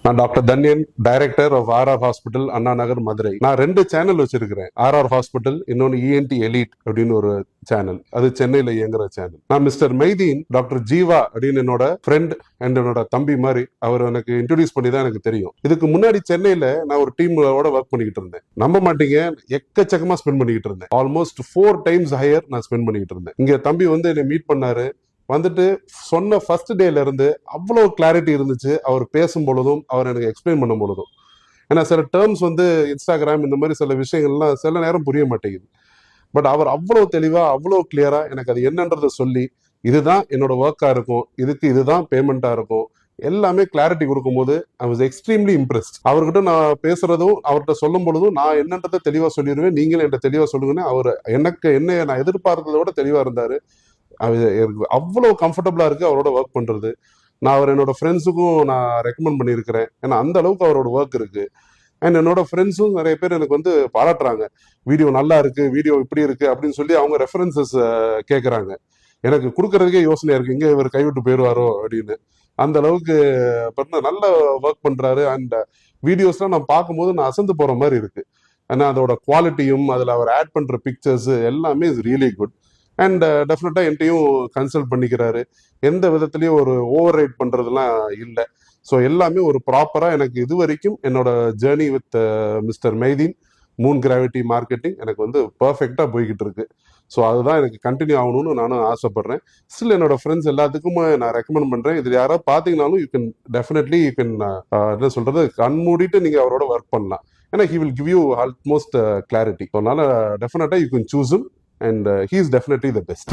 நான் doctor Dhanyan, director of RR hospital, Anna Nagar, Madurai. நான் 2 channel வச்சிருக்கிறேன். ஆர்ஆர் ஹாஸ்பிட்டல், இன்னொன்னு இஎன்டி எலிட் அப்படின்னு ஒரு சேனல். அது சென்னையில இயங்குற சேனல். நான் மிஸ்டர் மைதீன், டாக்டர் ஜீவா அப்படின்னு என்னோட ஃப்ரெண்ட் அண்ட் என்னோட தம்பி மாதிரி அவர் எனக்கு இன்ட்ரோடியூஸ் பண்ணி தான் எனக்கு தெரியும். இதுக்கு முன்னாடி சென்னையில நான் ஒரு டீமோட ஒர்க் பண்ணிக்கிட்டு இருந்தேன். நம்ப மாட்டீங்க, எக்கச்சக்கமா ஸ்பெண்ட் பண்ணிக்கிட்டு இருந்தேன். ஆல்மோஸ்ட் 4 times ஹையர் நான் ஸ்பெண்ட் பண்ணிக்கிட்டு இருந்தேன். இங்க தம்பி வந்து என்னை மீட் பண்ணாரு. வந்துட்டு சொன்ன ஃபர்ஸ்ட் டேல இருந்து அவ்வளோ கிளாரிட்டி இருந்துச்சு அவர் பேசும் பொழுதும், அவர் எனக்கு எக்ஸ்பிளைன் பண்ணும் பொழுதும். ஏன்னா சில டேர்ம்ஸ் வந்து இன்ஸ்டாகிராம் இந்த மாதிரி சில விஷயங்கள்லாம் சில நேரம் புரிய மாட்டேங்குது. பட் அவர் அவ்வளோ தெளிவா, அவ்வளோ கிளியரா எனக்கு அது என்னன்றதை சொல்லி, இதுதான் என்னோட ஒர்க்கா இருக்கும், இதுக்கு இதுதான் பேமெண்டா இருக்கும், எல்லாமே கிளாரிட்டி கொடுக்கும்போது ஐ வாஸ் எக்ஸ்ட்ரீம்லி இம்ப்ரெஸ்ட். அவர்கிட்ட நான் பேசுறதும் அவர்கிட்ட சொல்லும் பொழுதும் நான் என்னன்றதை தெளிவா சொல்லிடுவேன், நீங்களும் என்கிட்ட தெளிவா சொல்லுங்கன்னு அவர் எனக்கு என்ன நான் எதிர்பார்த்ததை விட தெளிவா இருந்தாரு. எனக்கு அவ்வளோ கம்ஃபர்டபுளா இருக்கு அவரோட ஒர்க் பண்றது. நான் அவர் என்னோட ஃப்ரெண்ட்ஸுக்கும் நான் ரெக்கமெண்ட் பண்ணியிருக்கிறேன். ஏன்னா அந்த அளவுக்கு அவரோட ஒர்க் இருக்கு. அண்ட் என்னோட ஃப்ரெண்ட்ஸும் நிறைய பேர் எனக்கு வந்து பாராட்டுறாங்க. வீடியோ நல்லா இருக்கு, வீடியோ இப்படி இருக்கு அப்படின்னு சொல்லி அவங்க ரெஃபரன்சஸ் கேட்குறாங்க. எனக்கு கொடுக்கறதுக்கே யோசனையா இருக்கு, இங்க இவர் கைவிட்டு போயிடுவாரோ அப்படின்னு. அந்த அளவுக்கு நல்ல ஒர்க் பண்றாரு. அண்ட் வீடியோஸ்லாம் நான் பார்க்கும்போது நான் அசந்து போற மாதிரி இருக்கு. ஏன்னா அதோட குவாலிட்டியும் அதில் அவர் ஆட் பண்ற பிக்சர்ஸ் எல்லாமே இஸ் ரியலி குட். அண்ட் டெஃபினட்டா என்கிட்டையும் கன்சல்ட் பண்ணிக்கிறாரு. எந்த விதத்துலயும் ஒரு ஓவர் ரைட் பண்றதுலாம் இல்லை. ஸோ எல்லாமே ஒரு ப்ராப்பரா எனக்கு இது வரைக்கும் என்னோட journey with mister Mydeen Moon Gravity Marketing எனக்கு வந்து பர்ஃபெக்டா போய்கிட்டு இருக்கு. ஸோ அதுதான் எனக்கு கண்டினியூ ஆகணும்னு நானும் ஆசைப்படுறேன். ஸ்டில் என்னோட ஃப்ரெண்ட்ஸ் எல்லாத்துக்கும் நான் ரெக்கமெண்ட் பண்றேன். இது யாராவது பார்த்தீங்கன்னாலும் you can definitely you can என்ன சொல்றது, கண் மூடிட்டு நீங்க அவரோட ஒர்க் பண்ணலாம். ஏன்னா he will give you almost clarity. அதனால டெஃபினட்டா you can choose him. And he is definitely the best.